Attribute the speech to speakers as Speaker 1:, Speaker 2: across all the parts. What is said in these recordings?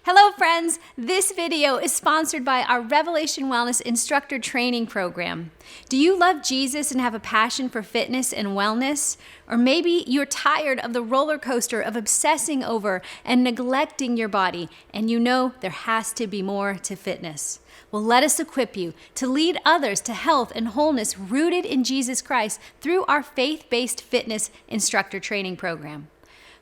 Speaker 1: Hello friends, this video is sponsored by our Revelation Wellness Instructor Training Program. Do you love Jesus and have a passion for fitness and wellness? Or maybe you're tired of the roller coaster of obsessing over and neglecting your body, and you know there has to be more to fitness. Well, let us equip you to lead others to health and wholeness rooted in Jesus Christ through our faith-based fitness instructor training program.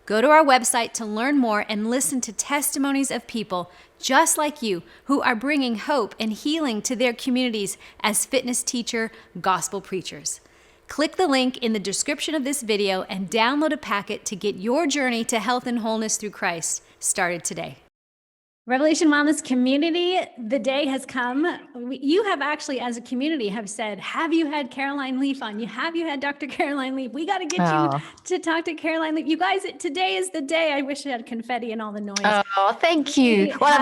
Speaker 1: Go to our website to learn more and listen to testimonies of people just like you who are bringing hope and healing to their communities as fitness teacher gospel preachers. Click the link in the description of this video and download a packet to get your journey to health and wholeness through Christ started today. Revelation Wellness community, the day has come. You have actually, as a community, have said, have you had Caroline Leaf on? Have you had Dr. Caroline Leaf? We got to get you to talk to Caroline Leaf. You guys, today is the day. I wish I had confetti and all the noise.
Speaker 2: Oh, thank you. Well,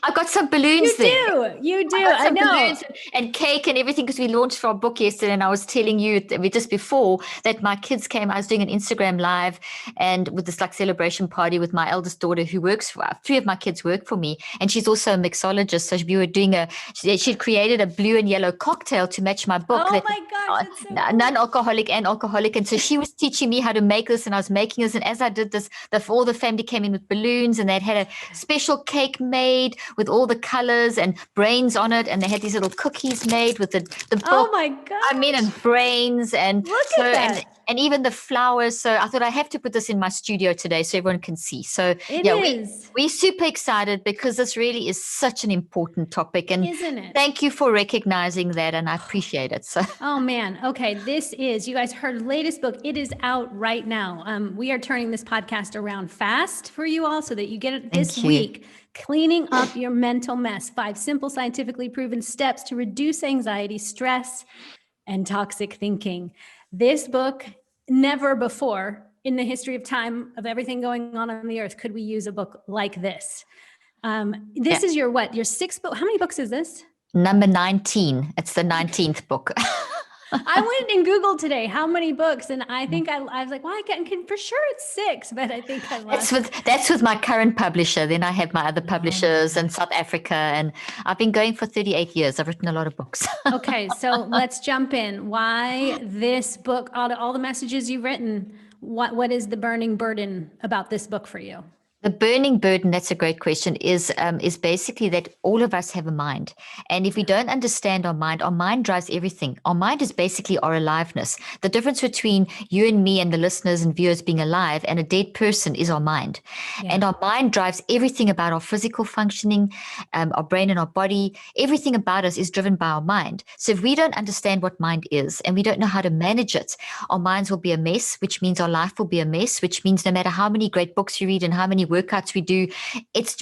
Speaker 2: I've got some balloons there.
Speaker 1: You do. I know.
Speaker 2: Balloons and cake and everything because we launched our book yesterday, and I was telling you just before that my kids came. I was doing an Instagram live and with this like celebration party with my eldest daughter who works for. Three of my kids work for me. And she's also a mixologist. So we were doing she'd created a blue and yellow cocktail to match my book.
Speaker 1: Oh my gosh. That's so
Speaker 2: non-alcoholic and alcoholic. And so she was teaching me how to make this and I was making this. And as I did this, all the family came in with balloons and they'd had a special cake made with all the colors and brains on it. And they had these little cookies made with the book.
Speaker 1: Oh my God.
Speaker 2: I mean, and brains and
Speaker 1: look at that.
Speaker 2: And even the flowers. So I thought I have to put this in my studio today so everyone can see. So we're super excited because this really is such an important topic. And
Speaker 1: isn't it?
Speaker 2: Thank you for recognizing that. And I appreciate it. So.
Speaker 1: Oh man. Okay. You guys heard latest book. It is out right now. We are turning this podcast around fast for you all so that you get it this week. Cleaning up your mental mess. 5 simple, scientifically proven steps to reduce anxiety, stress, and toxic thinking. This book, never before in the history of time of everything going on the earth, could we use a book like this? This is your 6th book. How many books is this?
Speaker 2: Number 19. It's the 19th book.
Speaker 1: I went and Googled today how many books, and I think I was like, well, I can for sure it's 6, but I think I lost.
Speaker 2: That's with my current publisher. Then I have my other publishers in South Africa, and I've been going for 38 years. I've written a lot of books.
Speaker 1: Okay, so let's jump in. Why this book? All the messages you've written. What is the burning burden about this book for you?
Speaker 2: The burning burden, that's a great question, is basically that all of us have a mind. And if we don't understand our mind drives everything. Our mind is basically our aliveness. The difference between you and me and the listeners and viewers being alive and a dead person is our mind. Yeah. And our mind drives everything about our physical functioning, our brain and our body. Everything about us is driven by our mind. So if we don't understand what mind is and we don't know how to manage it, our minds will be a mess, which means our life will be a mess, which means no matter how many great books you read and how many workouts we do,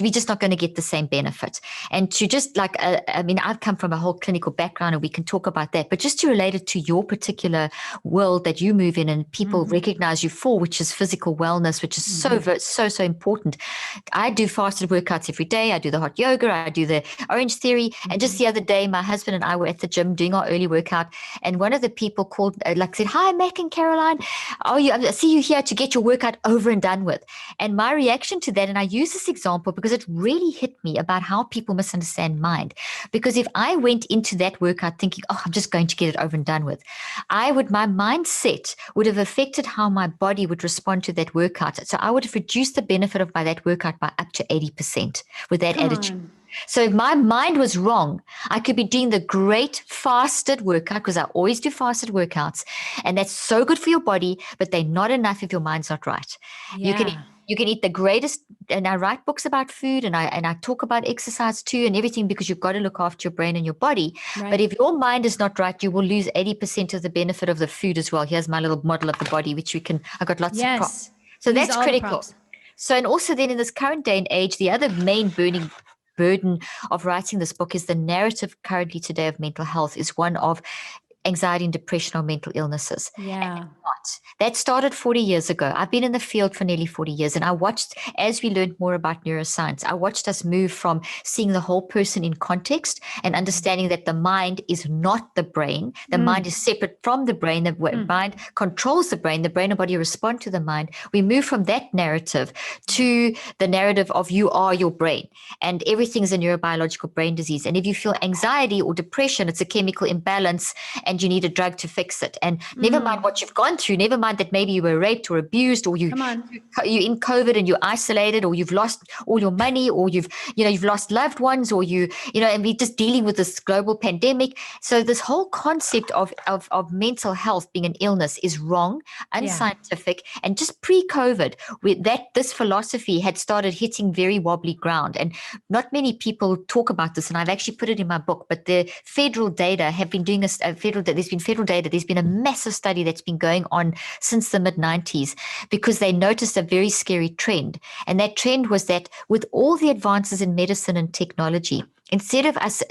Speaker 2: we're just not going to get the same benefit. And to just I've come from a whole clinical background and we can talk about that, but just to relate it to your particular world that you move in and people recognize you for, which is physical wellness, which is so important. I do fasted workouts every day. I do the hot yoga. I do the Orange Theory. And just the other day, my husband and I were at the gym doing our early workout. And one of the people called, said, "Hi, Mac and Caroline. I see you here to get your workout over and done with." And my reaction to that, and I use this example because it really hit me about how people misunderstand mind. Because if I went into that workout thinking, I'm just going to get it over and done with, my mindset would have affected how my body would respond to that workout. So I would have reduced the benefit of that workout by up to 80% with that attitude. So if my mind was wrong, I could be doing the great fasted workout, because I always do fasted workouts, and that's so good for your body, but they're not enough if your mind's not right.
Speaker 1: Yeah.
Speaker 2: You can eat the greatest, and I write books about food and I talk about exercise too and everything, because you've got to look after your brain and your body. Right. But if your mind is not right, you will lose 80% of the benefit of the food as well. Here's my little model of the body, which I got lots of props. So that's critical. So, and also then in this current day and age, the other main burden of writing this book is the narrative currently today of mental health is one of anxiety and depression or mental illnesses.
Speaker 1: Yeah.
Speaker 2: not. That started 40 years ago. I've been in the field for nearly 40 years, and I watched, as we learned more about neuroscience, I watched us move from seeing the whole person in context and understanding that the mind is not the brain. The mind is separate from the brain. The mind controls the brain. The brain and body respond to the mind. We move from that narrative to the narrative of you are your brain, and everything is a neurobiological brain disease. And if you feel anxiety or depression, it's a chemical imbalance and you need a drug to fix it. And never mind what you've gone through, never mind that maybe you were raped or abused, or you're in COVID and you're isolated, or you've lost all your money, or you've lost loved ones, or and we're just dealing with this global pandemic. So this whole concept of mental health being an illness is wrong, unscientific. And just pre-COVID, this philosophy had started hitting very wobbly ground. And not many people talk about this, and I've actually put it in my book, but the federal data have been doing there's been federal data. There's been a massive study that's been going on since the mid-90s, because they noticed a very scary trend. And that trend was that with all the advances in medicine and technology, instead of us,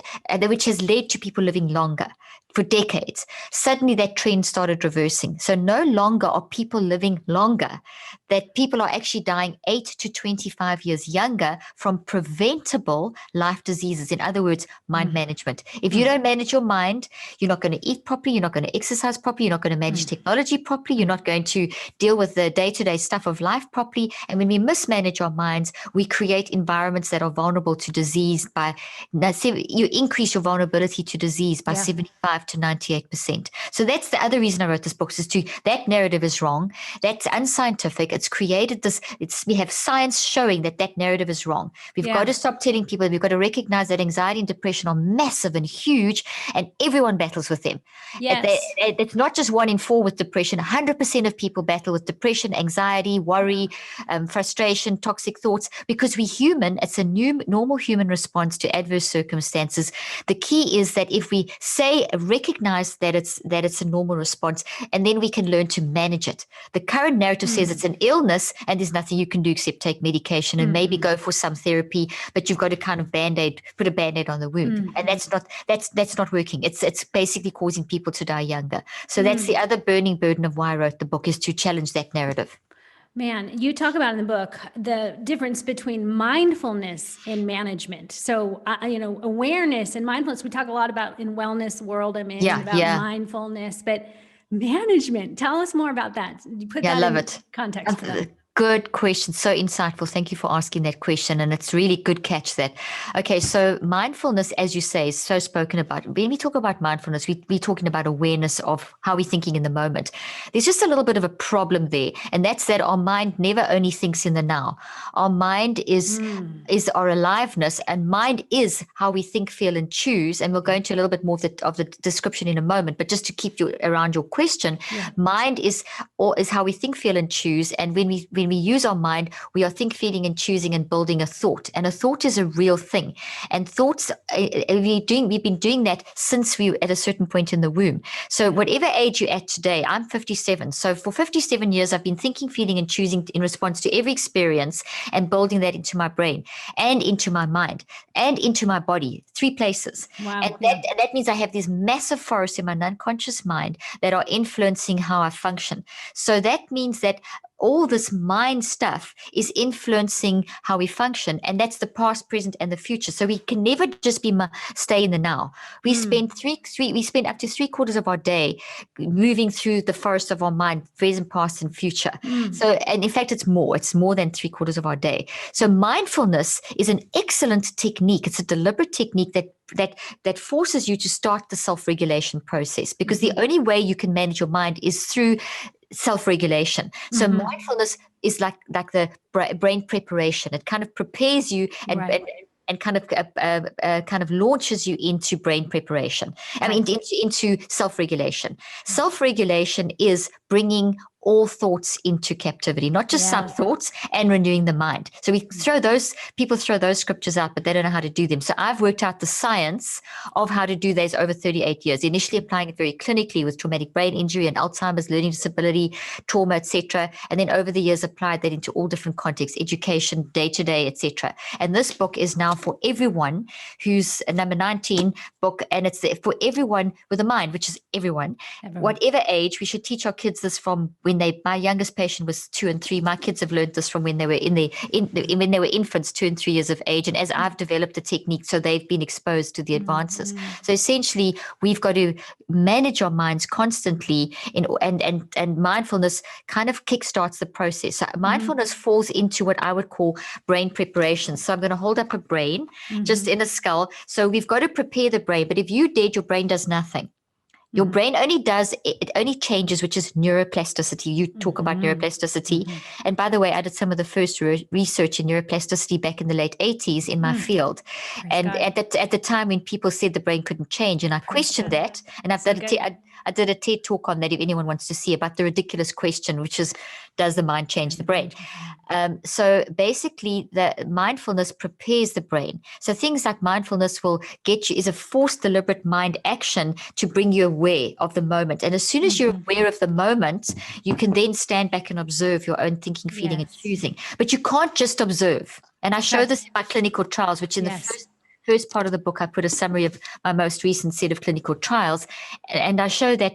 Speaker 2: which has led to people living longer for decades, suddenly that trend started reversing. So no longer are people living longer, that people are actually dying 8 to 25 years younger from preventable life diseases. In other words, mind management. If you don't manage your mind, you're not going to eat properly, you're not going to exercise properly, you're not going to manage technology properly, you're not going to deal with the day-to-day stuff of life properly. And when we mismanage our minds, we create environments that are vulnerable to disease you increase your vulnerability to disease by 75 to 98%. So that's the other reason I wrote this book, that narrative is wrong. That's unscientific. It's created we have science showing that narrative is wrong. We've got to stop telling people, we've got to recognize that anxiety and depression are massive and huge, and everyone battles with them.
Speaker 1: Yes.
Speaker 2: It's not just 1 in 4 with depression. 100% of people battle with depression, anxiety, worry, frustration, toxic thoughts, because we're human. It's a normal human response to adverse circumstances. The key is that if we recognize that it's a normal response, and then we can learn to manage it. The current narrative says it's an illness and there's nothing you can do except take medication and maybe go for some therapy, but you've got to kind of put a band-aid on the wound. And that's not working. It's basically causing people to die younger. So that's the other burning burden of why I wrote the book, is to challenge that narrative.
Speaker 1: Man, you talk about in the book the difference between mindfulness and management. So, awareness and mindfulness, we talk a lot about in wellness world, mindfulness, but management, tell us more about that. You put that in context for them.
Speaker 2: Good question. So insightful. Thank you for asking that question. And it's really good catch that. Okay. So mindfulness, as you say, is so spoken about. When we talk about mindfulness, we're talking about awareness of how we're thinking in the moment. There's just a little bit of a problem there. And that's that our mind never only thinks in the now. Our mind is our aliveness, and mind is how we think, feel, and choose. And we'll go into a little bit more of the description in a moment, but just to keep you around your question, mind is how we think, feel, and choose. And when we use our mind, we are think, feeling, and choosing and building a thought. And a thought is a real thing. And thoughts, we've been doing that since we were at a certain point in the womb. So whatever age you're at today, I'm 57. So for 57 years, I've been thinking, feeling, and choosing in response to every experience and building that into my brain and into my mind and into my body, 3 places.
Speaker 1: Wow.
Speaker 2: And that means I have these massive forests in my unconscious mind that are influencing how I function. So that means that all this mind stuff is influencing how we function, and that's the past, present, and the future. So we can never just stay in the now. We spend up to 3/4 of our day moving through the forest of our mind, present, past, and future. So, and in fact, it's more than 3/4 of our day. So mindfulness is an excellent technique. It's a deliberate technique that forces you to start the self-regulation process, because the only way you can manage your mind is through self-regulation. So mindfulness is like the brain preparation. It kind of prepares you and kind of launches you into brain preparation. I mean, into self-regulation. Self-regulation is bringing all thoughts into captivity, not just some thoughts, and renewing the mind. So people throw those scriptures out, but they don't know how to do them. So I've worked out the science of how to do those over 38 years, initially applying it very clinically with traumatic brain injury and Alzheimer's, learning disability, trauma, etc. And then over the years applied that into all different contexts, education, day-to-day, etc. And this book is now for everyone who's a number 19 book, and it's for everyone with a mind, which is everyone. Whatever age. We should teach our kids this from when my youngest patient was 2 and 3. My kids have learned this from when they were when they were infants, 2 and 3 years of age. And as I've developed the technique, so they've been exposed to the advances. So essentially, we've got to manage our minds constantly, and mindfulness kind of kickstarts the process. So mindfulness falls into what I would call brain preparation. So I'm going to hold up a brain just in a skull. So we've got to prepare the brain. But if you're dead, your brain does nothing. Your brain it only changes, which is neuroplasticity. You talk about neuroplasticity. And by the way, I did some of the first research in neuroplasticity back in the late 80s in my field. And at the time when people said the brain couldn't change, and I questioned that. And I did a TED talk on that if anyone wants to see, about the ridiculous question, which is, does the mind change the brain? So basically, the mindfulness prepares the brain. So things like mindfulness will get you, is a forced, deliberate mind action to bring you aware of the moment. And as soon as you're aware of the moment, you can then stand back and observe your own thinking, feeling, and choosing. But you can't just observe. And I show this in my clinical trials, which in the first part of the book, I put a summary of my most recent set of clinical trials. And I show that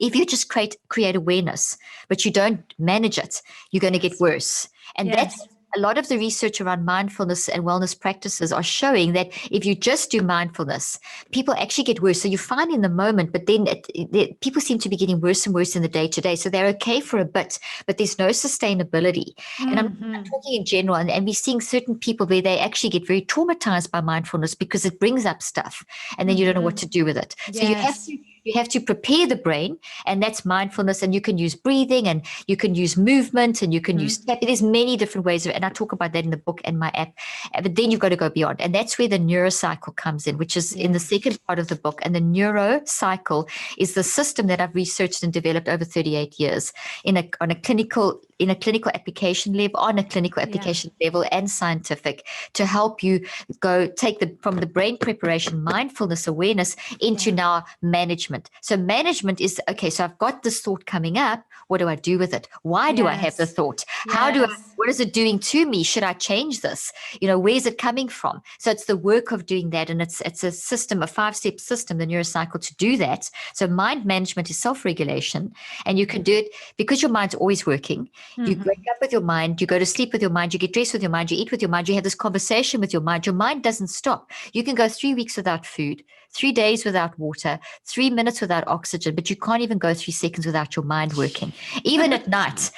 Speaker 2: if you just create awareness, but you don't manage it, you're going to get worse. And that's a lot of the research around mindfulness and wellness practices are showing that if you just do mindfulness, people actually get worse. So you find in the moment, but then people seem to be getting worse and worse in the day-to-day. So they're okay for a bit, but there's no sustainability. And I'm talking in general, and we're seeing certain people where they actually get very traumatized by mindfulness because it brings up stuff, and then you don't know what to do with it. So you have to prepare the brain, and that's mindfulness. And you can use breathing, and you can use movement, and you can use tapping. There's many different ways of it, and I talk about that in the book and my app. But then you've got to go beyond, and that's where the neurocycle comes in, which is in the second part of the book. And the neurocycle is the system that I've researched and developed over 38 years in a clinical application level and scientific, to help you take from the brain preparation, mindfulness, awareness into now management. So management is, okay, so I've got this thought coming up. What do I do with it? Why do I have the thought? What is it doing to me? Should I change this? Where's it coming from? So it's the work of doing that. And it's a system, a 5-step system, the neurocycle, to do that. So mind management is self-regulation, and you can do it because your mind's always working. You wake up with your mind, you go to sleep with your mind, you get dressed with your mind, you eat with your mind, you have this conversation with your mind. Your mind doesn't stop. You can go 3 weeks without food, 3 days without water, 3 minutes without oxygen, but you can't even go 3 seconds without your mind working, even at night.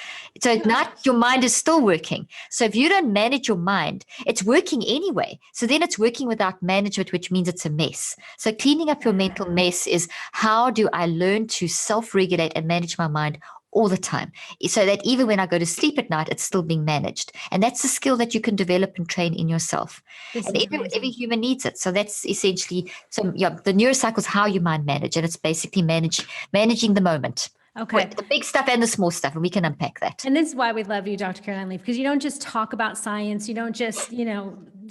Speaker 2: So at night, your mind is still working. So if you don't manage your mind, it's working anyway. So then it's working without management, which means it's a mess. So cleaning up your mental mess is, how do I learn to self-regulate and manage my mind all the time, so that even when I go to sleep at night, it's still being managed. And that's a skill that you can develop and train in yourself. And every human needs it. So that's essentially, the neurocycle is how you mind manage. And it's basically managing the moment.
Speaker 1: Okay.
Speaker 2: The big stuff and the small stuff, and we can unpack that.
Speaker 1: And this is why we love you, Dr. Caroline Leaf, because you don't just talk about science. You don't just,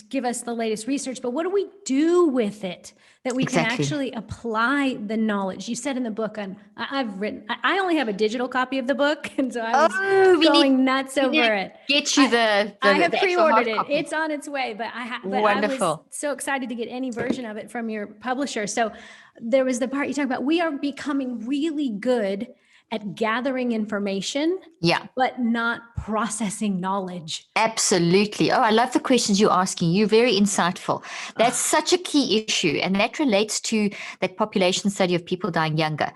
Speaker 1: give us the latest research, but what do we do with it that we can actually apply the knowledge? You said in the book, and I only have a digital copy of the book, and so I was going nuts over it.
Speaker 2: Get you
Speaker 1: I have pre-ordered it. It's on its way, but I was so excited to get any version of it from your publisher. So there was the part you talk about, we are becoming really good at gathering information, but not processing knowledge.
Speaker 2: Absolutely. Oh, I love the questions you're asking. You're very insightful. That's such a key issue. And that relates to that population study of people dying younger,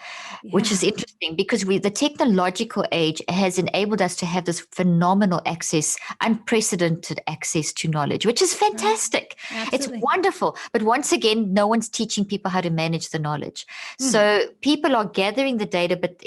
Speaker 2: which is interesting because the technological age has enabled us to have this phenomenal access, unprecedented access to knowledge, which is fantastic. It's wonderful. But once again, no one's teaching people how to manage the knowledge. So people are gathering the data, but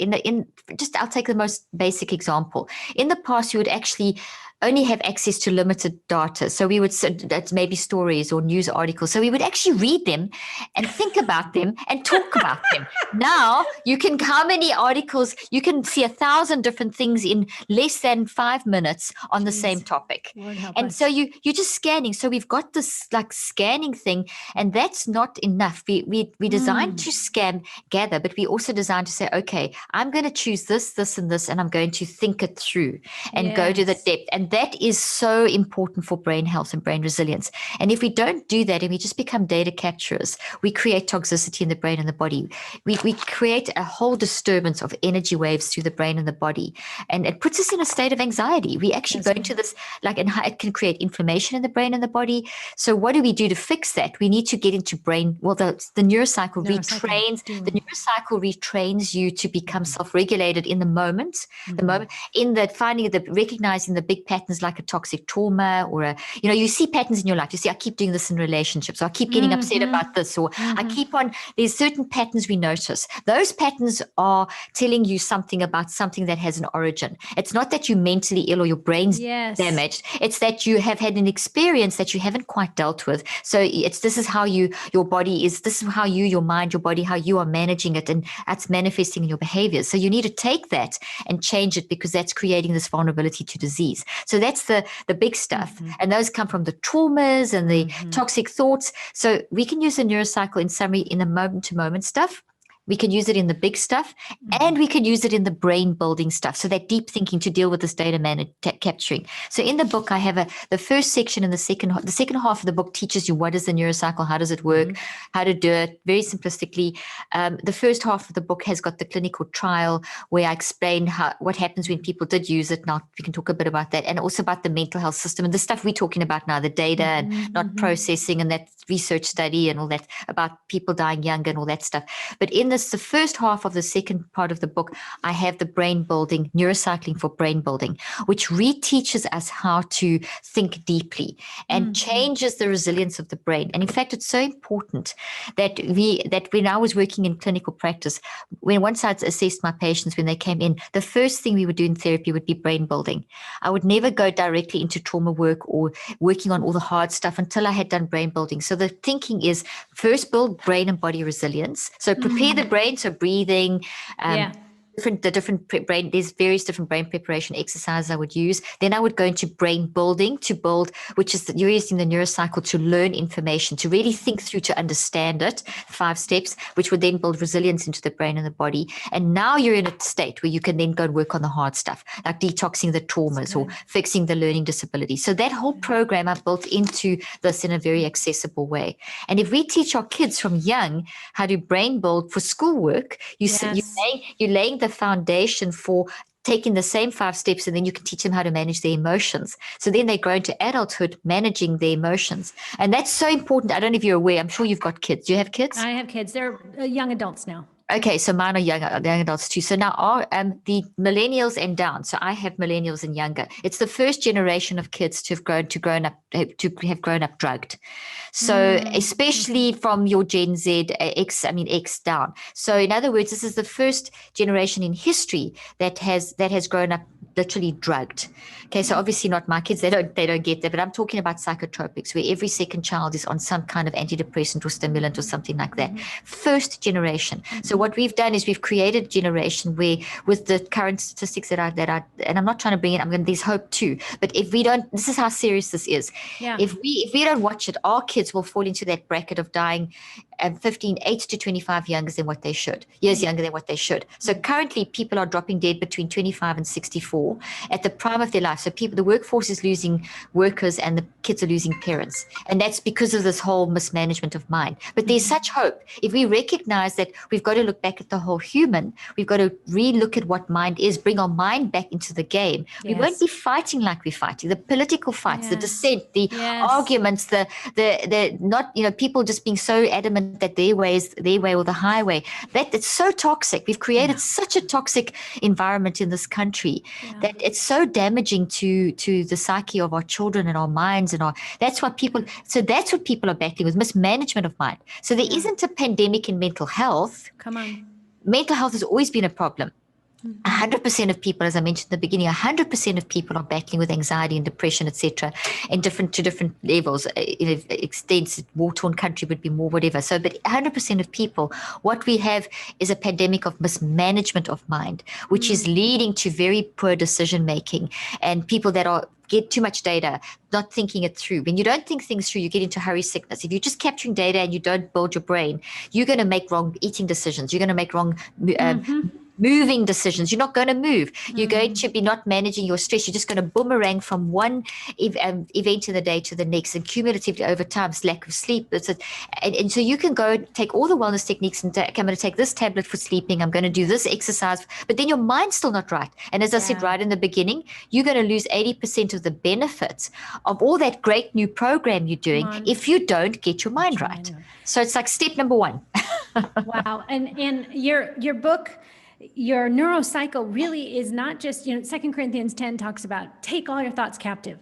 Speaker 2: I'll take the most basic example. In the past, you would actually only have access to limited data. So we would, that's maybe stories or news articles. So we would actually read them and think about them and talk about them. Now you can, how many articles, you can see 1,000 different things in less than 5 minutes on the same topic.
Speaker 1: Lord help
Speaker 2: And
Speaker 1: us.
Speaker 2: so you're just scanning. So we've got this like scanning thing, and that's not enough. We designed to gather, but we also designed to say, okay, I'm going to choose this, this, and this, and I'm going to think it through and go to the depth. And that is so important for brain health and brain resilience. And if we don't do that and we just become data capturers, we create toxicity in the brain and the body. We create a whole disturbance of energy waves through the brain and the body. And it puts us in a state of anxiety. We actually go into this, like, and it can create inflammation in the brain and the body. So what do we do to fix that? We need to get into brain, well, the neurocycle retrains you to become self-regulated in the moment, in that recognizing the big patterns like a toxic trauma or you see patterns in your life. You see, I keep doing this in relationships, or I keep getting upset about this, or I keep on, there's certain patterns we notice. Those patterns are telling you something about something that has an origin. It's not that you're mentally ill or your brain's damaged. It's that you have had an experience that you haven't quite dealt with. So this is how your body is, this is how your mind, your body, how you are managing it, and that's manifesting in your behaviors. So you need to take that and change it, because that's creating this vulnerability to disease. So that's the big stuff. And those come from the traumas and the toxic thoughts. So we can use the neurocycle in summary in the moment-to-moment stuff. We can use it in the big stuff, and we can use it in the brain building stuff. So that deep thinking to deal with this data capturing. So in the book, I have the first section, and the second half of the book teaches you what is the neurocycle, how does it work, how to do it very simplistically. The first half of the book has got the clinical trial where I explain what happens when people did use it. Now we can talk a bit about that, and also about the mental health system and the stuff we're talking about now, the data and not processing, and that research study and all that about people dying younger and all that stuff. But in the first half of the second part of the book, I have the brain building, neurocycling for brain building, which reteaches us how to think deeply and changes the resilience of the brain. And in fact, it's so important that when I was working in clinical practice, once I'd assessed my patients when they came in, the first thing we would do in therapy would be brain building. I would never go directly into trauma work or working on all the hard stuff until I had done brain building. So the thinking is first build brain and body resilience. So prepare the brain, so breathing, different brain, there's various different brain preparation exercises I would use. Then I would go into brain building to build, which is you're using the neurocycle to learn information, to really think through, to understand it, 5 steps, which would then build resilience into the brain and the body. And now you're in a state where you can then go and work on the hard stuff, like detoxing the traumas or fixing the learning disability. So that whole program I built into this in a very accessible way. And if we teach our kids from young how to brain build for schoolwork, you're laying the foundation for taking the same 5 steps, and then you can teach them how to manage their emotions. So then they grow into adulthood managing their emotions. And that's so important. I don't know if you're aware. I'm sure you've got kids. Do you have kids?
Speaker 1: I have kids. They're young adults now.
Speaker 2: Okay, so mine are young adults too. So now the millennials and down. So I have millennials and younger. It's the first generation of kids to have grown up drugged. So especially from your Gen Z, X down. So in other words, this is the first generation in history that has grown up literally drugged. Okay, so obviously not my kids, they don't get that, but I'm talking about psychotropics, where every second child is on some kind of antidepressant or stimulant or something like that. First generation. So what we've done is we've created a generation where, with the current statistics that are, and I'm not trying to bring it, there's hope too, but if we don't, this is how serious this is. If we don't watch it, our kids will fall into that bracket of dying 8 to 25 years younger than what they should. So currently people are dropping dead between 25 and 64 at the prime of their life. So the workforce is losing workers and the kids are losing parents. And that's because of this whole mismanagement of mind. But there's such hope. If we recognize that we've got to look back at the whole human, we've got to re-look at what mind is, bring our mind back into the game. We won't be fighting like we're fighting. The political fights, the dissent, the arguments, the not, people just being so adamant that their way is their way or the highway. It's so toxic. We've created such a toxic environment in this country that it's so damaging to the psyche of our children and our minds and that's what people are battling with, mismanagement of mind. So there isn't a pandemic in mental health.
Speaker 1: Come on.
Speaker 2: Mental health has always been a problem. 100% of people, as I mentioned in the beginning, 100% of people are battling with anxiety and depression, etc., in different levels. In extents, war-torn country would be more, whatever. So, but 100% of people, what we have is a pandemic of mismanagement of mind, which is leading to very poor decision making, and people that get too much data, not thinking it through. When you don't think things through, you get into hurry sickness. If you're just capturing data and you don't build your brain, you're going to make wrong eating decisions. You're going to make wrong moving decisions. You're not going to move. You're going to be not managing your stress. You're just going to boomerang from one event in the day to the next, and cumulatively over time, lack of sleep. And so you can go take all the wellness techniques and I'm going to take this tablet for sleeping. I'm going to do this exercise, but then your mind's still not right. And as I said right in the beginning, you're going to lose 80% of the benefits of all that great new program you're doing if you don't get your mind right. So it's like step number one.
Speaker 1: Wow. And your book, your neurocycle, really is not just, 2 Corinthians 10 talks about take all your thoughts captive,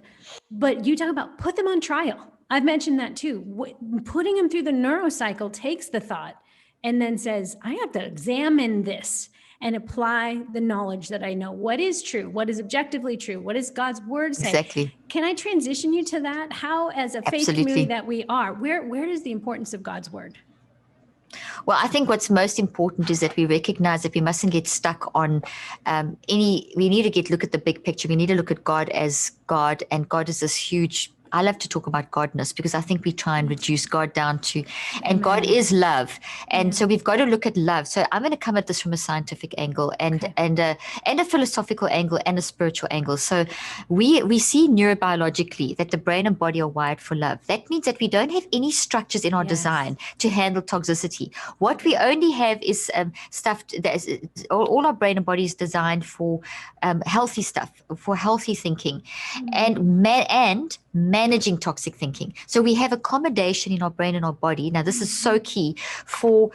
Speaker 1: but you talk about put them on trial. I've mentioned that too. Putting them through the neurocycle takes the thought and then says, I have to examine this and apply the knowledge that I know. What is true? What is objectively true? What does God's word say?
Speaker 2: Exactly.
Speaker 1: Can I transition you to that? How, as a faith community that we are, where is the importance of God's word?
Speaker 2: Well, I think what's most important is that we recognize that we mustn't get stuck on we need to look at the big picture. We need to look at God as God, and God is this huge. I love to talk about godness because I think we try and reduce God down to, and God is love. And so we've got to look at love. So I'm going to come at this from a scientific angle and a philosophical angle and a spiritual angle. So we see neurobiologically that the brain and body are wired for love. That means that we don't have any structures in our design to handle toxicity. What we only have is stuff that is, all our brain and body is designed for healthy stuff, for healthy thinking, and managing toxic thinking. So we have accommodation in our brain and our body. Now, this is so key for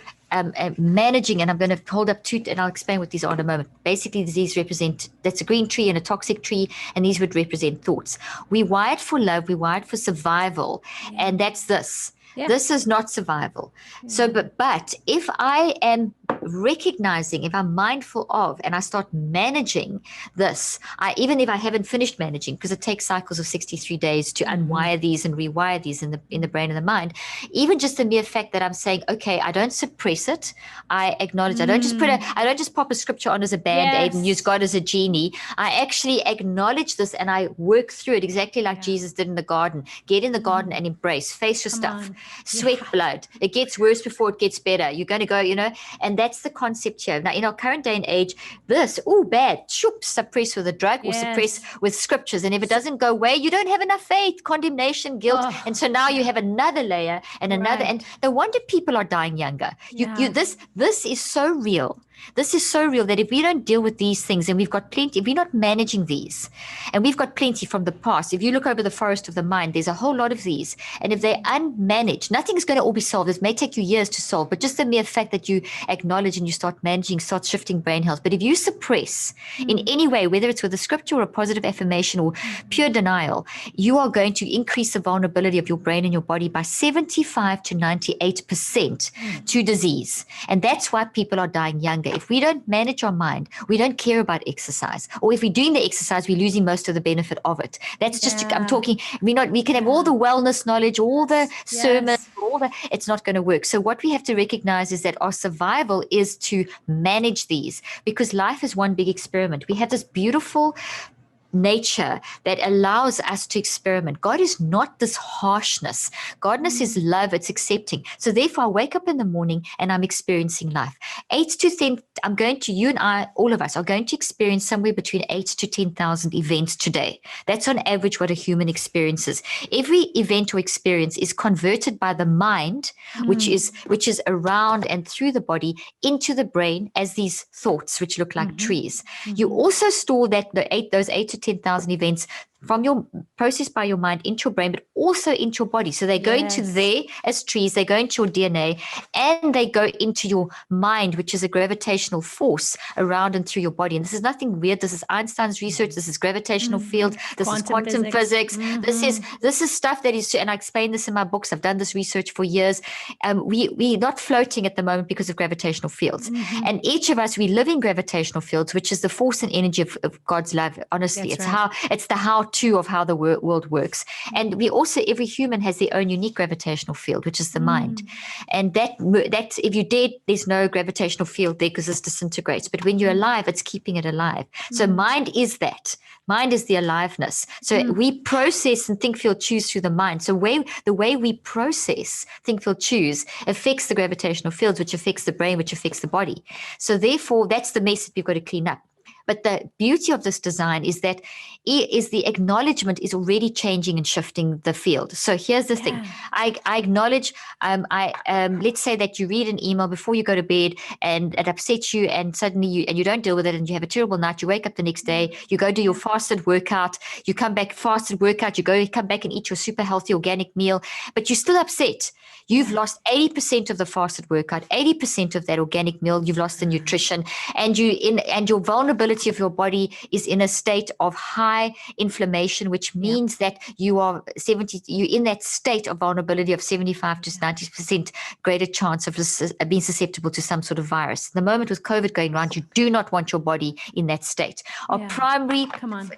Speaker 2: managing, and I'm going to hold up two, and I'll explain what these are in a moment. Basically, these represent, that's a green tree and a toxic tree, and these would represent thoughts. We wired for love, we wired for survival, and that's this. Yeah. This is not survival. Yeah. So, but if I am recognizing, if I'm mindful of, and I start managing this, even if I haven't finished managing, because it takes cycles of 63 days to unwire these and rewire these in the brain and the mind, even just the mere fact that I'm saying, okay, I don't suppress it, I acknowledge, I don't just pop a scripture on as a band-aid and use God as a genie. I actually acknowledge this and I work through it exactly like Jesus did in the garden. Get in the garden and embrace, face your stuff. Sweat blood. It gets worse before it gets better. You're going to go, and that's the concept here. Now, in our current day and age, bad, suppress with a drug or suppress with scriptures. And if it doesn't go away, you don't have enough faith, condemnation, guilt. And so now you have another layer and another. And no wonder people are dying younger. This is so real. This is so real that if we don't deal with these things, and we've got plenty, if we're not managing these, and we've got plenty from the past, if you look over the forest of the mind, there's a whole lot of these. And if they're unmanaged, nothing's going to all be solved. It may take you years to solve, but just the mere fact that you acknowledge and you start managing, start shifting brain health. But if you suppress in any way, whether it's with a scripture or a positive affirmation or pure denial, you are going to increase the vulnerability of your brain and your body by 75 to 98% to disease. And that's why people are dying younger. If we don't manage our mind, we don't care about exercise, or if we're doing the exercise, we're losing most of the benefit of it. That's just, I'm talking, we can have all the wellness knowledge, all the sermons, it's not going to work. So what we have to recognize is that our survival is to manage these, because life is one big experiment. We have this beautiful nature that allows us to experiment. God is not this harshness. Godness is love. It's accepting. So therefore, I wake up in the morning and I'm experiencing life. 8 to 10, you and I, all of us are going to experience somewhere between 8 to 10,000 events today. That's on average what a human experiences. Every event or experience is converted by the mind, which is around and through the body into the brain as these thoughts, which look like trees. You also store those 8 to 10,000 events processed by your mind into your brain, but also into your body. So they go into there as trees, they go into your DNA, and they go into your mind, which is a gravitational force around and through your body. And this is nothing weird. This is Einstein's research. This is gravitational field. This is quantum physics. This is stuff that is, and I explain this in my books. I've done this research for years. We're not floating at the moment because of gravitational fields. And each of us, we live in gravitational fields, which is the force and energy of God's love. Honestly, it's the how-to of how the world works. And we also, every human has their own unique gravitational field, which is the mind. And that if you're dead, there's no gravitational field there because it disintegrates. But when you're alive, it's keeping it alive. So mind is that. Mind is the aliveness. So we process and think, feel, choose through the mind. So the way we process, think, feel, choose affects the gravitational fields, which affects the brain, which affects the body. So therefore, that's the mess that we've got to clean up. But the beauty of this design is that the acknowledgement is already changing and shifting the field. So here's the thing. I acknowledge, let's say that you read an email before you go to bed and it upsets you, and suddenly you don't deal with it and you have a terrible night. You wake up the next day, you go do your fasted workout, you come back, fasted workout, come back and eat your super healthy organic meal, but you're still upset. You've lost 80% of the fasted workout, 80% of that organic meal. You've lost the nutrition, and your vulnerability of your body is in a state of high inflammation, which means that you're in that state of vulnerability of 75 to 90% greater chance of being susceptible to some sort of virus. The moment with COVID going around, you do not want your body in that state. Our primary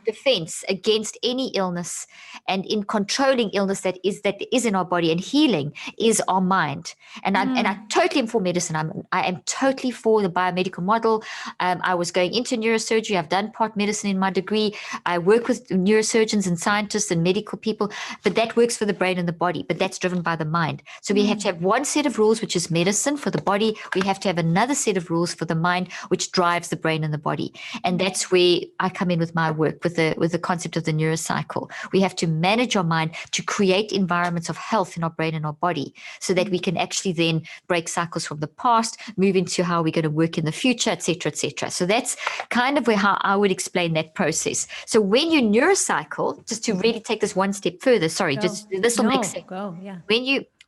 Speaker 2: defense against any illness and in controlling illness that is in our body and healing is our mind. And I totally am for medicine. I am totally for the biomedical model. I was going into neurosurgery. I've done part medicine in my degree. I work with neurosurgeons and scientists and medical people, but that works for the brain and the body, but that's driven by the mind. So we have to have one set of rules, which is medicine for the body. We have to have another set of rules for the mind, which drives the brain and the body. And that's where I come in with my work, with the concept of the neurocycle. We have to manage our mind to create environments of health in our brain and our body so that we can actually then break cycles from the past, move into how we're going to work in the future, et cetera, et cetera. So that's kind of how I would explain that process. So when you neurocycle, just to really take this one step further, this will make sense.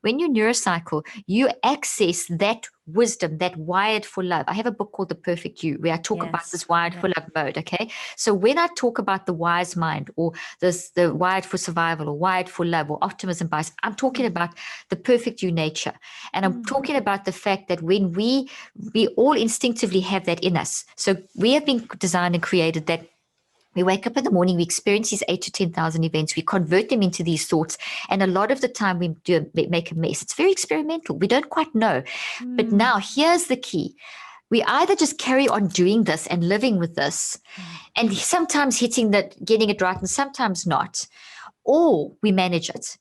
Speaker 2: When you neurocycle, you access that wisdom, that wired for love. I have a book called The Perfect You, where I talk about this wired for love mode. Okay. So when I talk about the wise mind or the wired for survival or wired for love or optimism bias, I'm talking about the perfect you nature. And I'm talking about the fact that when we all instinctively have that in us. So we have been designed and created that we wake up in the morning, we experience these 8 to 10,000 events, we convert them into these thoughts, and a lot of the time we make a mess. It's very experimental. We don't quite know. But now here's the key. We either just carry on doing this and living with this, and sometimes getting it right and sometimes not, or we manage it.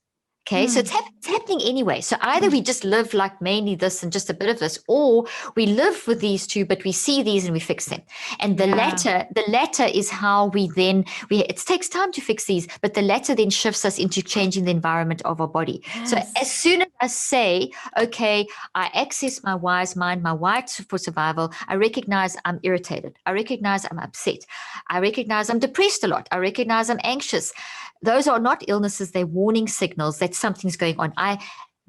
Speaker 2: Okay, so it's happening anyway. So either we just live like mainly this and just a bit of this, or we live with these two, but we see these and we fix them. And the latter is how it takes time to fix these, but the latter then shifts us into changing the environment of our body. Yes. So as soon as I say, okay, I access my wise mind, my wired for survival, I recognize I'm irritated. I recognize I'm upset. I recognize I'm depressed a lot. I recognize I'm anxious. Those are not illnesses. They're warning signals that something's going on. I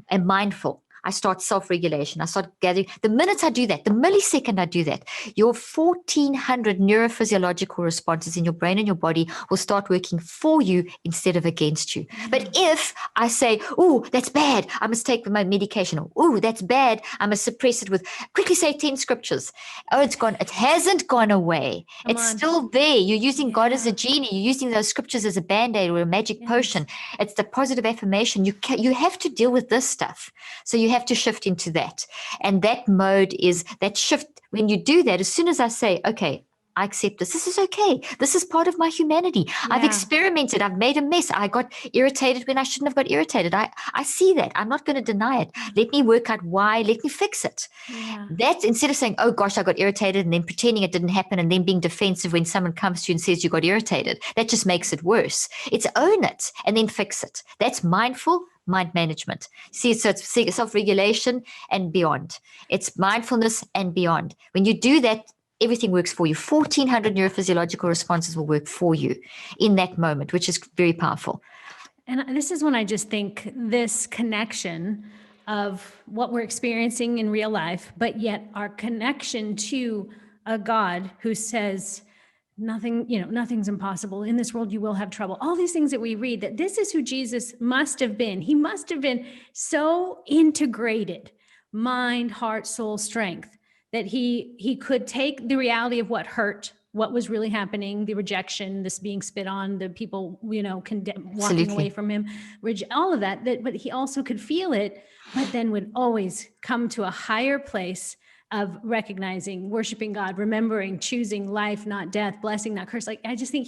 Speaker 2: am mindful. I start self-regulation. I start gathering. The minute I do that, the millisecond I do that, your 1,400 neurophysiological responses in your brain and your body will start working for you instead of against you. But if I say, oh, that's bad, I must take my medication. Oh, that's bad, I must suppress it with, quickly say 10 scriptures. Oh, it's gone. It hasn't gone away. It's still there. You're using God as a genie. You're using those scriptures as a Band-Aid or a magic potion. It's the positive affirmation. You have to deal with this stuff. So you have to shift into that. And that mode is that shift. When you do that, as soon as I say, okay, I accept this. This is okay. This is part of my humanity. I've experimented. I've made a mess. I got irritated when I shouldn't have got irritated. I see that. I'm not going to deny it. Let me work out why. Let me fix it. That's instead of saying, oh gosh, I got irritated and then pretending it didn't happen and then being defensive when someone comes to you and says you got irritated. That just makes it worse. It's own it and then fix it. That's mindful mind management. See, so it's self-regulation and beyond. It's mindfulness and beyond. When you do that, everything works for you. 1,400 neurophysiological responses will work for you in that moment, which is very powerful.
Speaker 1: And this is when I just think this connection of what we're experiencing in real life, but yet our connection to a God who says, nothing's impossible. In this world, you will have trouble. All these things that we read, that this is who Jesus must have been. He must have been so integrated, mind, heart, soul, strength, that he could take the reality of what hurt, what was really happening, the rejection, this being spit on, the people, walking away from him, all of that, but he also could feel it, but then would always come to a higher place of recognizing, worshiping God, remembering, choosing life, not death, blessing, not curse. Like, I just think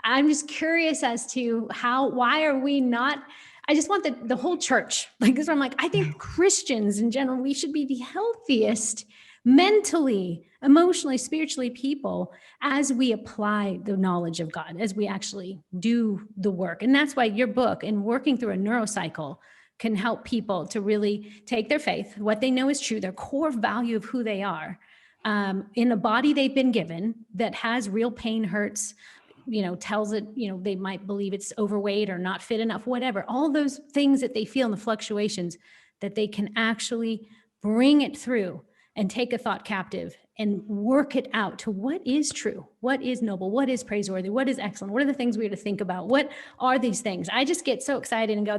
Speaker 1: I'm just curious as to why are we not, I just want the whole church, like this, I'm like, I think Christians in general, we should be the healthiest mentally, emotionally, spiritually people as we apply the knowledge of God, as we actually do the work. And that's why your book and working through a neurocycle can help people to really take their faith, what they know is true, their core value of who they are, in a body they've been given that has real pain, hurts, tells it, they might believe it's overweight or not fit enough, whatever, all those things that they feel in the fluctuations, that they can actually bring it through and take a thought captive and work it out to what is true, what is noble, what is praiseworthy, what is excellent, what are the things we are to think about, what are these things? I just get so excited and go,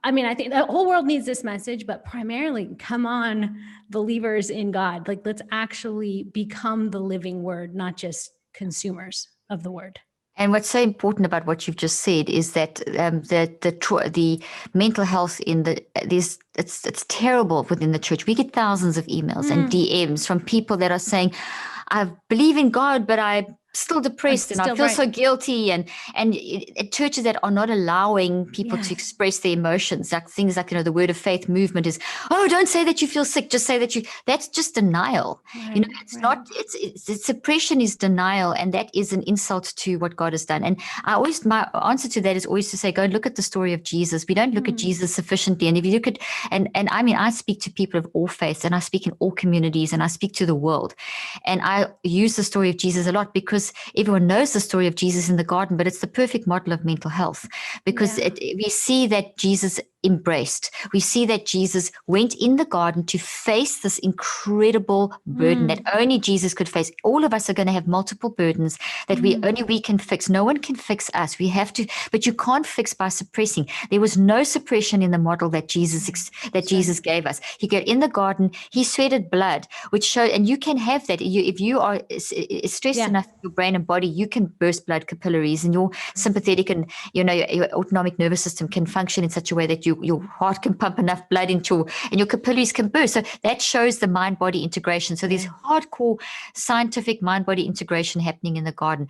Speaker 1: I think the whole world needs this message, but primarily, come on, believers in God, like, let's actually become the living word, not just consumers of the word.
Speaker 2: And what's so important about what you've just said is that the mental health it's terrible within the church. We get thousands of emails and DMs from people that are saying, I believe in God, but I'm still depressed and I feel so guilty, and churches that are not allowing people to express their emotions, like things like, the word of faith movement is, oh, don't say that you feel sick, just say that that's just denial. Not, it's suppression is denial, and that is an insult to what God has done. And my answer to that is always to say, go and look at the story of Jesus. We don't look at Jesus sufficiently. And if you look at, and I mean, I speak to people of all faiths, and I speak in all communities, and I speak to the world, and I use the story of Jesus a lot because everyone knows the story of Jesus in the garden, but it's the perfect model of mental health, because we see that Jesus embraced. We see that Jesus went in the garden to face this incredible burden that only Jesus could face. All of us are going to have multiple burdens that only we can fix. No one can fix us. We have to, but you can't fix by suppressing. There was no suppression in the model that Jesus gave us. He got in the garden, he sweated blood, which showed, and you can have that. If you are stressed enough in your brain and body, you can burst blood capillaries, and your sympathetic and your autonomic nervous system can function in such a way that your heart can pump enough blood and your capillaries can burst. So that shows the mind-body integration. So there's hardcore scientific mind-body integration happening in the garden.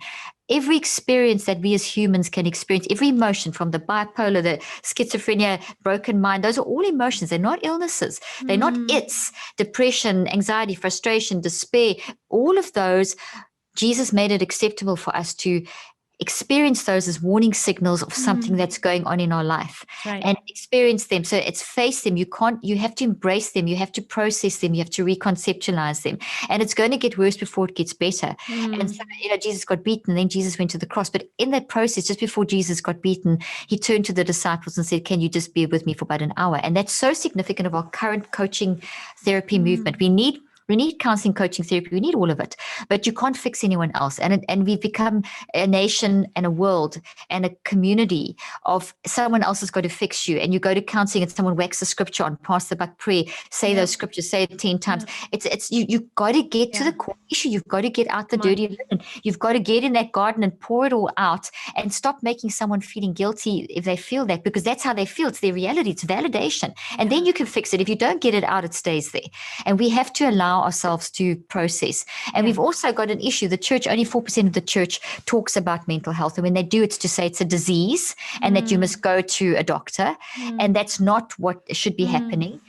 Speaker 2: Every experience that we as humans can experience, every emotion, from the bipolar, the schizophrenia, broken mind, those are all emotions. They're not illnesses. They're not its. Depression, anxiety, frustration, despair, all of those, Jesus made it acceptable for us to experience those as warning signals of something that's going on in our life, and experience them. So it's face them. You have to embrace them. You have to process them. You have to reconceptualize them. And it's going to get worse before it gets better. And so, Jesus got beaten, then Jesus went to the cross. But in that process, just before Jesus got beaten, he turned to the disciples and said, can you just be with me for about an hour? And that's so significant of our current coaching therapy movement. We need counseling, coaching, therapy. We need all of it, but you can't fix anyone else. And we've become a nation and a world and a community of someone else has got to fix you. And you go to counseling and someone whacks the scripture on, pass the buck prayer, say those scriptures, say it 10 times. You've got to get to the core issue. You've got to get out the dirty linen. You've got to get in that garden and pour it all out, and stop making someone feeling guilty if they feel that, because that's how they feel. It's their reality. It's validation. And then you can fix it. If you don't get it out, it stays there. And we have to allow ourselves to process. And we've also got an issue. The church, only 4% of the church talks about mental health. And when they do, it's to say it's a disease and that you must go to a doctor. And that's not what should be happening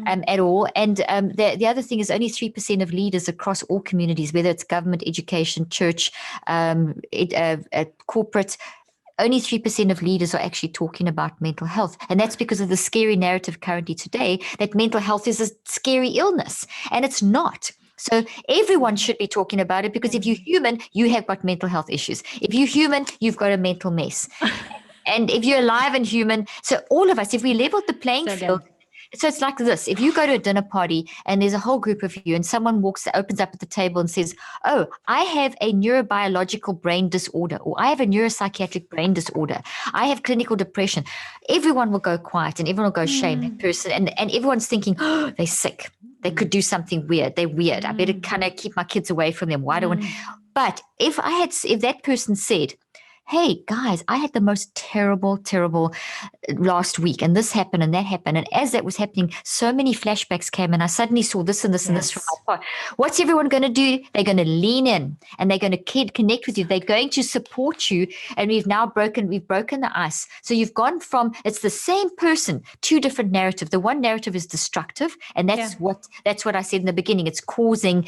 Speaker 2: at all. And the other thing is, only 3% of leaders across all communities, whether it's government, education, church, corporate, only 3% of leaders are actually talking about mental health. And that's because of the scary narrative currently today that mental health is a scary illness. And it's not. So everyone should be talking about it, because if you're human, you have got mental health issues. If you're human, you've got a mental mess. And if you're alive and human, so all of us, if we leveled the playing
Speaker 1: So
Speaker 2: field,
Speaker 1: good.
Speaker 2: so it's like this. If you go to a dinner party and there's a whole group of you and someone opens up at the table and says, oh, I have a neurobiological brain disorder, or I have a neuropsychiatric brain disorder, I have clinical depression, everyone will go quiet and everyone will go shame that person. And everyone's thinking, oh, they're sick. They could do something weird. They're weird. I better kind of keep my kids away from them. Why don't? But if that person said, hey guys, I had the most terrible last week, and this happened and that happened, and as that was happening, so many flashbacks came, and I suddenly saw this and this and this from my part. What's everyone going to do? They're going to lean in and they're going to connect with you. They're going to support you, and we've broken the ice. So you've gone from, it's the same person, two different narratives. The one narrative is destructive, and that's what I said in the beginning. It's causing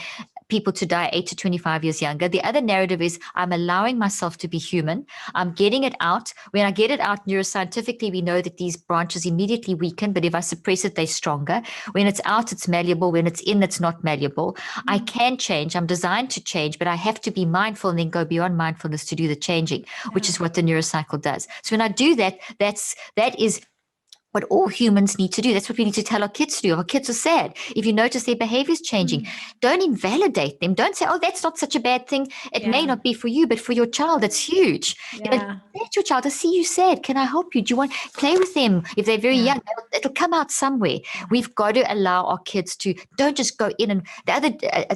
Speaker 2: people to die 8 to 25 years younger. The other narrative is, I'm allowing myself to be human. I'm getting it out. When I get it out neuroscientifically, we know that these branches immediately weaken, but if I suppress it, they're stronger. When it's out, it's malleable. When it's in, it's not malleable. I can change. I'm designed to change, but I have to be mindful and then go beyond mindfulness to do the changing, which is what the neurocycle does. So when I do that, that is what all humans need to do. That's what we need to tell our kids to do. Our kids are sad. If you notice their behavior is changing, don't invalidate them. Don't say, oh, that's not such a bad thing. It may not be for you, but for your child, it's huge. That's your child. I see you sad. Can I help you? Do you want to play with them? If they're very young, it'll come out somewhere. We've got to allow our kids to, don't just go in. And the other,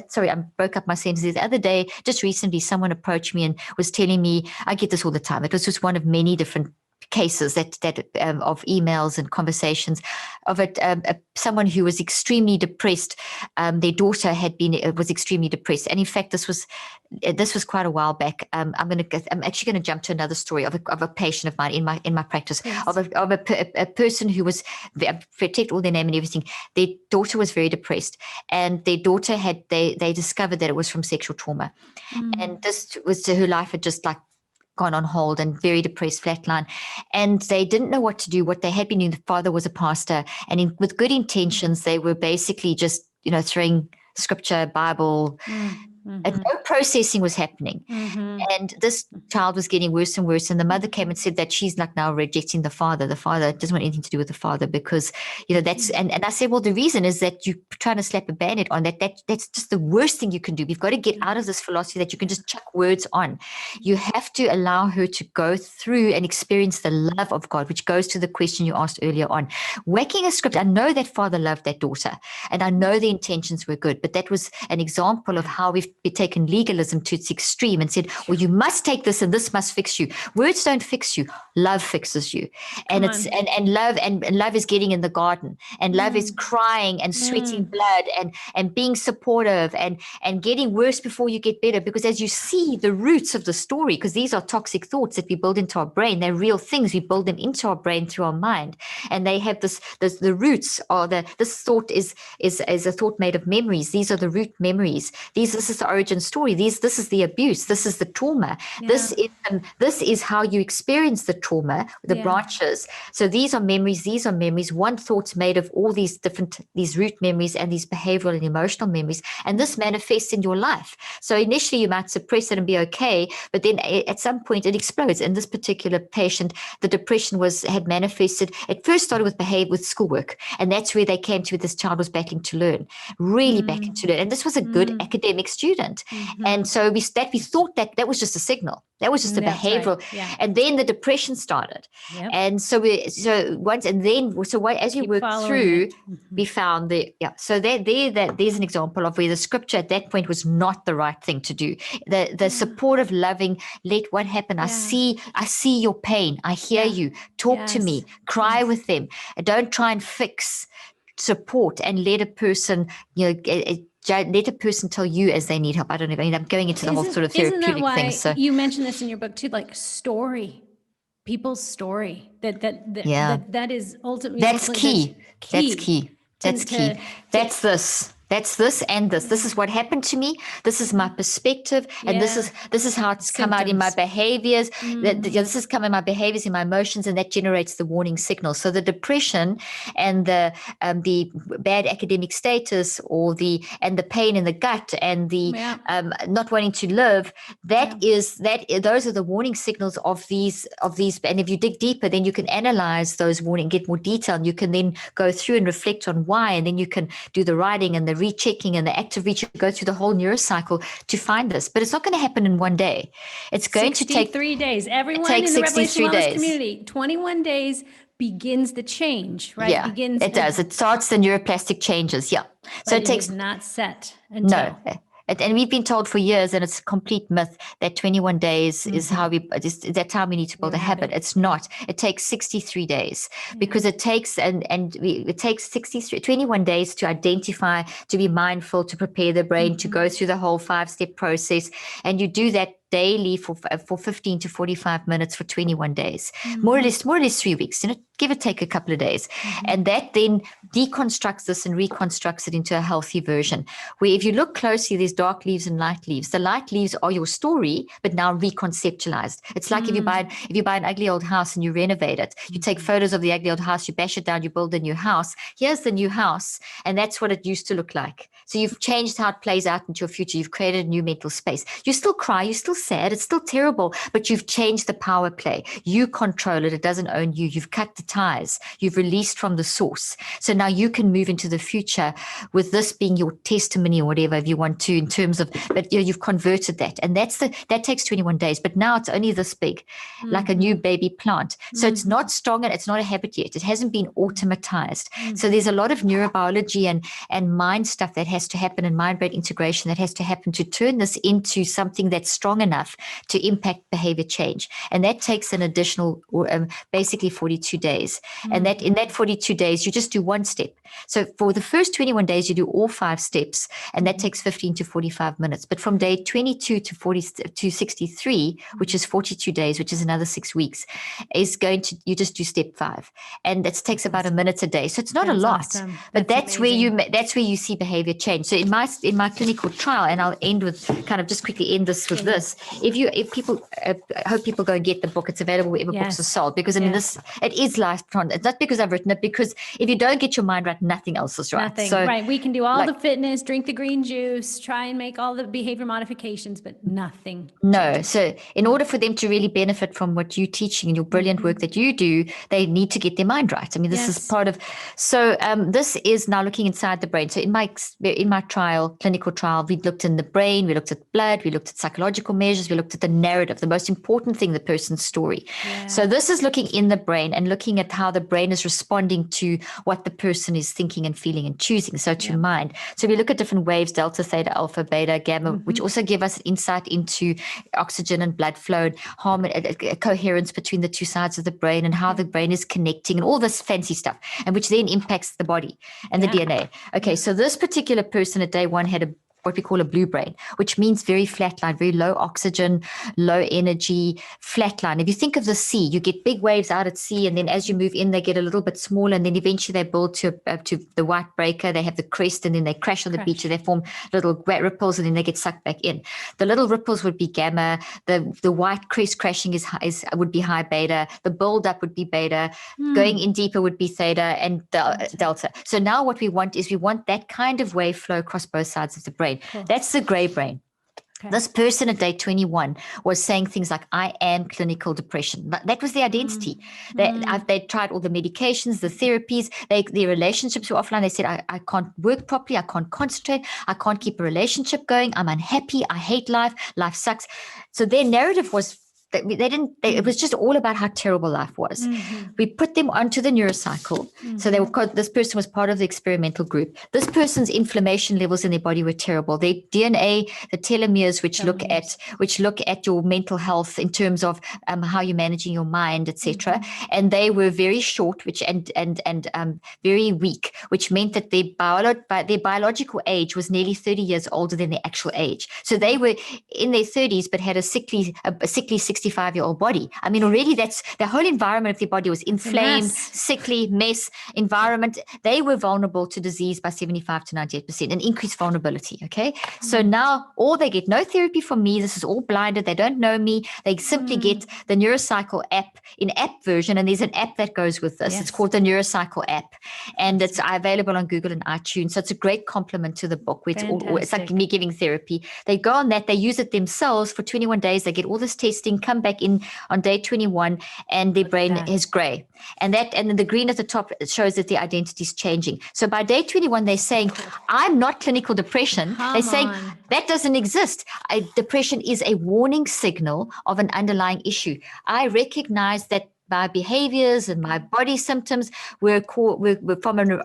Speaker 2: sorry, I broke up my sentences. The other day, just recently, someone approached me and was telling me, I get this all the time. It was just one of many different cases that of emails and conversations of someone who was extremely depressed. Their daughter was extremely depressed, and in fact, this was quite a while back. I'm actually going to jump to another story of a patient of mine in my practice. Yes. of a person who was, protect all their name and everything. Their daughter was very depressed, and their daughter they discovered that it was from sexual trauma, and this was her life had just like gone on hold and very depressed, flatline. And they didn't know what to do. What they had been doing, the father was a pastor, and with good intentions, they were basically just, throwing scripture, Bible, and no processing was happening. And this child was getting worse and worse. And the mother came and said that she's like now rejecting the father. The father doesn't want anything to do with the father because, that's, and I said, well, the reason is that you're trying to slap a band-aid on that's just the worst thing you can do. We've got to get out of this philosophy that you can just chuck words on. You have to allow her to go through and experience the love of God, which goes to the question you asked earlier on. Whacking a script, I know that father loved that daughter, and I know the intentions were good, but that was an example of how we've taken legalism to its extreme and said, well, you must take this and this must fix you. Words don't fix you. Love fixes you. And love is getting in the garden, and love is crying and sweating blood and being supportive and getting worse before you get better. Because as you see the roots of the story, because these are toxic thoughts that we build into our brain, they're real things. We build them into our brain through our mind. And they have the roots are this thought is a thought made of memories. These are the root memories. This is the origin story. This is the abuse. This is the trauma. This is how you experience the trauma, the branches. So these are memories. One thought's made of all these root memories and these behavioral and emotional memories. And this manifests in your life. So initially you might suppress it and be okay, but then at some point it explodes. In this particular patient, the depression had manifested. It first started with schoolwork. And that's where they came to, this child was battling to learn, really battling to learn. And this was a good academic student. And so we thought that was just a signal. That was just a behavioral. Right. Yeah. And then the depression started. Yep. And as we worked through, we found so there's an example of where the scripture at that point was not the right thing to do. The supportive, loving, let what happen. I see your pain. I hear you. Talk to me. Cry with them. Don't try and fix. Support and let a person, let a person tell you as they need help. I don't know. I mean, I'm going into the whole sort of therapeutic thing. So
Speaker 1: you mentioned this in your book too, like story, people's story. That is ultimately
Speaker 2: That's key. That's key. That's key. That's That's this and this. This is what happened to me. This is my perspective, and this is how it's come out in my behaviors. This is come in my behaviors, in my emotions, and that generates the warning signal. So the depression and the bad academic status, or the pain in the gut, and the not wanting to live, those are the warning signals of these. And if you dig deeper, then you can analyze those warning, get more detail, and you can then go through and reflect on why, and then you can do the writing and the rechecking and the active reach, go through the whole neurocycle to find this. But it's not going to happen in one day. It's going to take
Speaker 1: 63 days. Everyone in the Revelation Wellness community, 21 days begins the change, right?
Speaker 2: Yeah, it does. It starts the neuroplastic changes. Yeah. So it takes,
Speaker 1: is not set until.
Speaker 2: No. And we've been told for years, and it's a complete myth, that 21 days is how that's how we need to build a habit. It's not. It takes 63 days because it takes, it takes 21 days to identify, to be mindful, to prepare the brain, to go through the whole 5-step process. And you do that daily for 15 to 45 minutes for 21 days, more or less 3 weeks, give or take a couple of days. And that then deconstructs this and reconstructs it into a healthy version, where if you look closely, there's dark leaves and light leaves. The light leaves are your story, but now reconceptualized. It's like if you buy an ugly old house and you renovate it, you take photos of the ugly old house, you bash it down, you build a new house. Here's the new house, and that's what it used to look like. So you've changed how it plays out into your future. You've created a new mental space. You still cry, you still sad, it's still terrible, but you've changed the power play. You control it. It doesn't own you. You've cut the ties. You've released from the source. So now you can move into the future with this being your testimony, or whatever, if you want to, in terms of, but you've converted that. And that takes 21 days, but now it's only this big, like a new baby plant. So it's not strong, and it's not a habit yet. It hasn't been automatized. So there's a lot of neurobiology and mind stuff that has to happen, and mind-brain integration that has to happen to turn this into something that's strong enough to impact behavior change. And that takes an additional basically 42 days. And that in that 42 days, you just do one step. So for the first 21 days, you do all 5 steps, and that takes 15 to 45 minutes. But from day 22 to 63, which is 42 days, which is another 6 weeks, you just do step 5. And that takes about a minute a day. So it's not a lot, but that's where you see behavior change. So in my clinical trial, and I'll end with kind of just quickly end this with this. If people, I hope people go and get the book. It's available wherever books are sold, because it is life. It's not because I've written it, because if you don't get your mind right, nothing else is right.
Speaker 1: Nothing. So, right. We can do all the fitness, drink the green juice, try and make all the behavior modifications, but nothing.
Speaker 2: No. So in order for them to really benefit from what you're teaching and your brilliant work that you do, they need to get their mind right. I mean, this is part of, so this is now looking inside the brain. So in my clinical trial, we looked in the brain, we looked at blood, we looked at psychological measures, we looked at the narrative, the most important thing, the person's story. So this is looking in the brain and looking at how the brain is responding to what the person is thinking and feeling and choosing. So to mind. So we look at different waves, delta, theta, alpha, beta, gamma, which also give us insight into oxygen and blood flow, harmony, coherence between the two sides of the brain, and how the brain is connecting, and all this fancy stuff, and which then impacts the body and the DNA. Okay, so this particular person at day 1 had what we call a blue brain, which means very flatline, very low oxygen, low energy, flatline. If you think of the sea, you get big waves out at sea, and then as you move in, they get a little bit smaller, and then eventually they build to the white breaker. They have the crest, and then they crash on the beach, and they form little ripples, and then they get sucked back in. The little ripples would be gamma. The white crest crashing would be high beta. The build up would be beta. Going in deeper would be theta and delta. So now what we want is that kind of wave flow across both sides of the brain. Cool. That's the gray brain. Okay. This person at day 21 was saying things like, I am clinical depression. That was their identity. They tried all the medications, the therapies, their relationships were offline. They said, I can't work properly. I can't concentrate. I can't keep a relationship going. I'm unhappy. I hate life. Life sucks. So their narrative was, it was just all about how terrible life was. We put them onto the neurocycle. So this person was part of the experimental group. This person's inflammation levels in their body were terrible. Their DNA, the telomeres, which look at your mental health in terms of how you're managing your mind, etc. And they were very short, and very weak, which meant that their biological age was nearly 30 years older than their actual age. So they were in their 30s, but had a sickly 60 65-year-old body. I mean, already that's the whole environment of their body was inflamed, sickly, mess, environment. They were vulnerable to disease by 75 to 98% and increased vulnerability. Okay. So now all they get, no therapy from me. This is all blinded. They don't know me. They simply get the Neurocycle app in app version. And there's an app that goes with this. It's called the Neurocycle app. And it's available on Google and iTunes. So it's a great complement to the book. Where it's like me giving therapy. They go on that. They use it themselves for 21 days. They get all this testing, come back in on day 21, and their brain is gray. And then the green at the top shows that the identity is changing. So by day 21, they're saying, I'm not clinical depression. They're saying that doesn't exist. Depression is a warning signal of an underlying issue. I recognize that my behaviors and my body symptoms were from an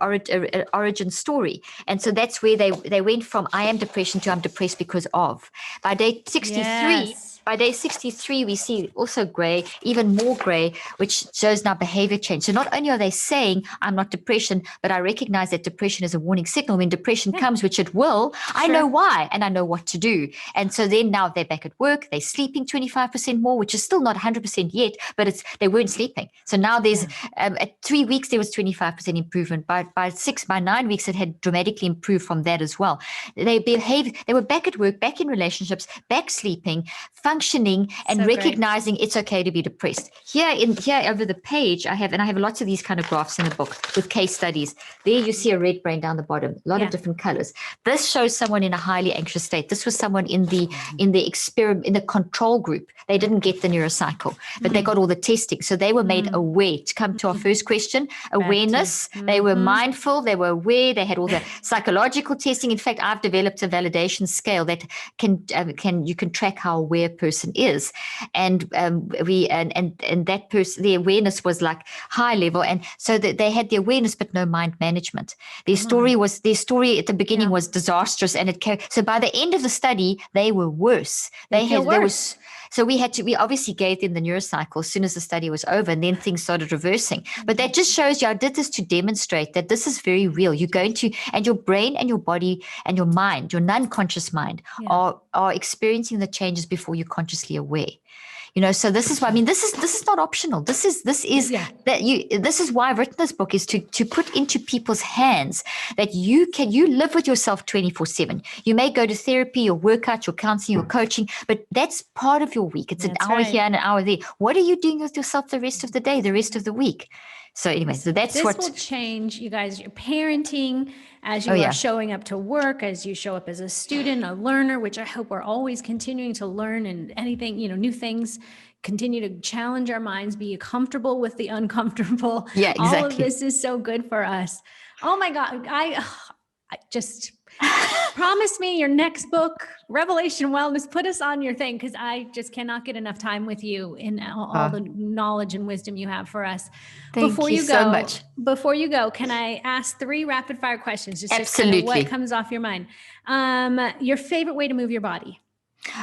Speaker 2: origin story. And so that's where they went from I am depression to I'm depressed because of. By day 63, By day 63, we see also gray, even more gray, which shows now behavior change. So not only are they saying I'm not depression, but I recognize that depression is a warning signal. When depression comes, which it will, I know why and I know what to do. And so then now they're back at work, they're sleeping 25% more, which is still not 100% yet, but they weren't sleeping. So now there's at 3 weeks, there was 25% improvement. By 9 weeks, it had dramatically improved from that as well. They were back at work, back in relationships, back sleeping, functioning, and recognizing it's okay to be depressed. Here over the page, I have lots of these kind of graphs in the book with case studies. There you see a red brain down the bottom, a lot of different colors. This shows someone in a highly anxious state. This was someone in the control group. They didn't get the neurocycle, but they got all the testing. So they were made aware. To come to our first question, awareness. They were mindful. They were aware. They had all the psychological testing. In fact, I've developed a validation scale that you can track how aware a person is, and that person, the awareness was like high level, and so that they had the awareness but no mind management. Their story at the beginning was disastrous, and so by the end of the study they were worse. So we obviously gave them the neurocycle as soon as the study was over, and then things started reversing. But that just shows you, I did this to demonstrate that this is very real. You're going to, and your brain and your body and your mind, your non-conscious mind are experiencing the changes before you're consciously aware. So this is why, this is not optional. This is why I've written this book, is to put into people's hands that you live with yourself 24/7. You may go to therapy, your workout, your counseling, your coaching, but that's part of your week. It's an hour here and an hour there. What are you doing with yourself the rest of the day, the rest of the week? So anyway, this will
Speaker 1: change, you guys, your parenting, as you are showing up to work, as you show up as a student, a learner, which I hope we're always continuing to learn, and anything, new things, continue to challenge our minds, be comfortable with the uncomfortable.
Speaker 2: Yeah, exactly.
Speaker 1: All of this is so good for us. Oh my God. I just promise me your next book, Revelation Wellness, put us on your thing, because I just cannot get enough time with you in all the knowledge and wisdom you have for us.
Speaker 2: Thank you so much.
Speaker 1: Before you go, can I ask 3 rapid fire questions?
Speaker 2: Absolutely.
Speaker 1: Just what comes off your mind? Your favorite way to move your body?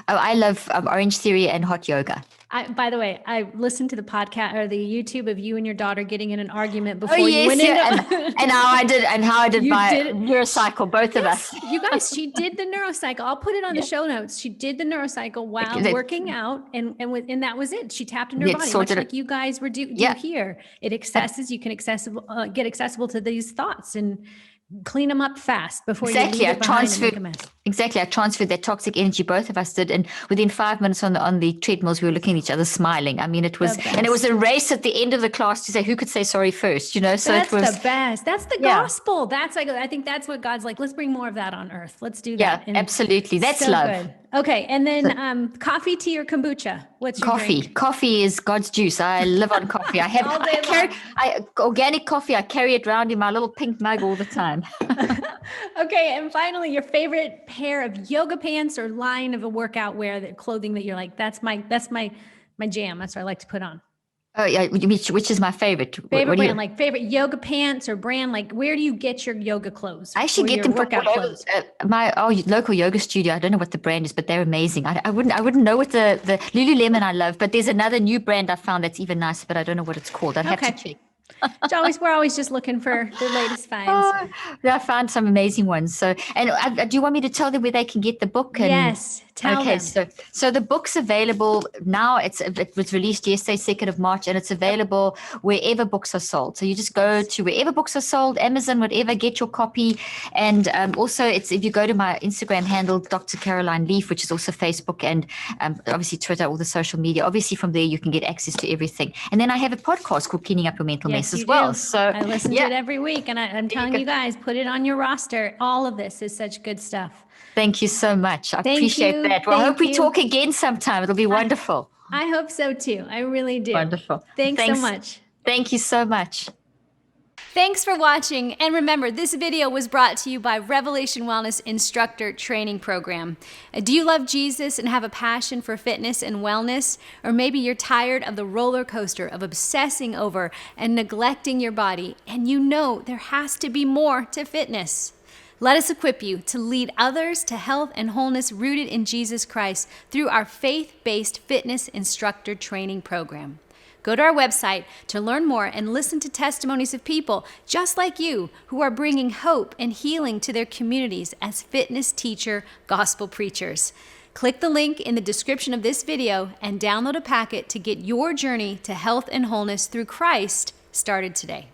Speaker 2: Oh, I love Orange Theory and hot yoga.
Speaker 1: By the way, I listened to the podcast or the YouTube of you and your daughter getting in an argument before you went into
Speaker 2: and how I did my neurocycle, both of us.
Speaker 1: You guys, she did the neurocycle. I'll put it on the show notes. She did the neurocycle while working out, and that was it. She tapped into her body, much like you guys were do here. It accesses. You can get accessible to these thoughts and clean them up fast before you leave it behind and make a mess.
Speaker 2: Exactly. I transferred that toxic energy, both of us did. And within 5 minutes on the treadmills, we were looking at each other smiling. It was a race at the end of the class to say who could say sorry first, So
Speaker 1: that's the best. That's the gospel. That's I think that's what God's like. Let's bring more of that on earth. Let's do that.
Speaker 2: Yeah, absolutely. That's so love. Good.
Speaker 1: Okay. And then coffee, tea, or kombucha? What's your drink?
Speaker 2: Coffee is God's juice. I live on coffee. Organic coffee. I carry it around in my little pink mug all the time.
Speaker 1: Okay. And finally, your favorite pair of yoga pants or line of a workout wear, clothing that you're like, that's my jam. That's what I like to put on.
Speaker 2: Oh yeah. Which is my favorite?
Speaker 1: Favorite brand, like favorite yoga pants or brand, like where do you get your yoga clothes?
Speaker 2: I actually get them from workout clothes. My local yoga studio. I don't know what the brand is, but they're amazing. I wouldn't know what the Lululemon I love, but there's another new brand I found that's even nicer, but I don't know what it's called. I'd have to check.
Speaker 1: We're always just looking for the latest finds.
Speaker 2: Oh, I found some amazing ones. So, and do you want me to tell them where they can get the book?
Speaker 1: Yes, tell
Speaker 2: Okay,
Speaker 1: them.
Speaker 2: so the book's available now. It was released yesterday, 2nd of March, and it's available wherever books are sold. So you just go to wherever books are sold, Amazon, whatever, get your copy. And also, it's if you go to my Instagram handle, Dr. Caroline Leaf, which is also Facebook and obviously Twitter, all the social media. Obviously, from there you can get access to everything. And then I have a podcast called Cleaning Up Your Mental Mess as well.
Speaker 1: Do.
Speaker 2: So
Speaker 1: I listen to it every week, and I'm telling you guys, put it on your roster. All of this is such good stuff.
Speaker 2: Thank you so much. I appreciate that. Well, I hope we talk again sometime. It'll be wonderful.
Speaker 1: I hope so too. I really do.
Speaker 2: Wonderful.
Speaker 1: Thanks so much.
Speaker 2: Thank you so much.
Speaker 1: Thanks for watching, and remember, this video was brought to you by Revelation Wellness Instructor Training Program. Do you love Jesus and have a passion for fitness and wellness? Or maybe you're tired of the roller coaster of obsessing over and neglecting your body, and you know there has to be more to fitness. Let us equip you to lead others to health and wholeness rooted in Jesus Christ through our faith-based fitness instructor training program. Go to our website to learn more and listen to testimonies of people just like you who are bringing hope and healing to their communities as fitness teacher gospel preachers. Click the link in the description of this video and download a packet to get your journey to health and wholeness through Christ started today.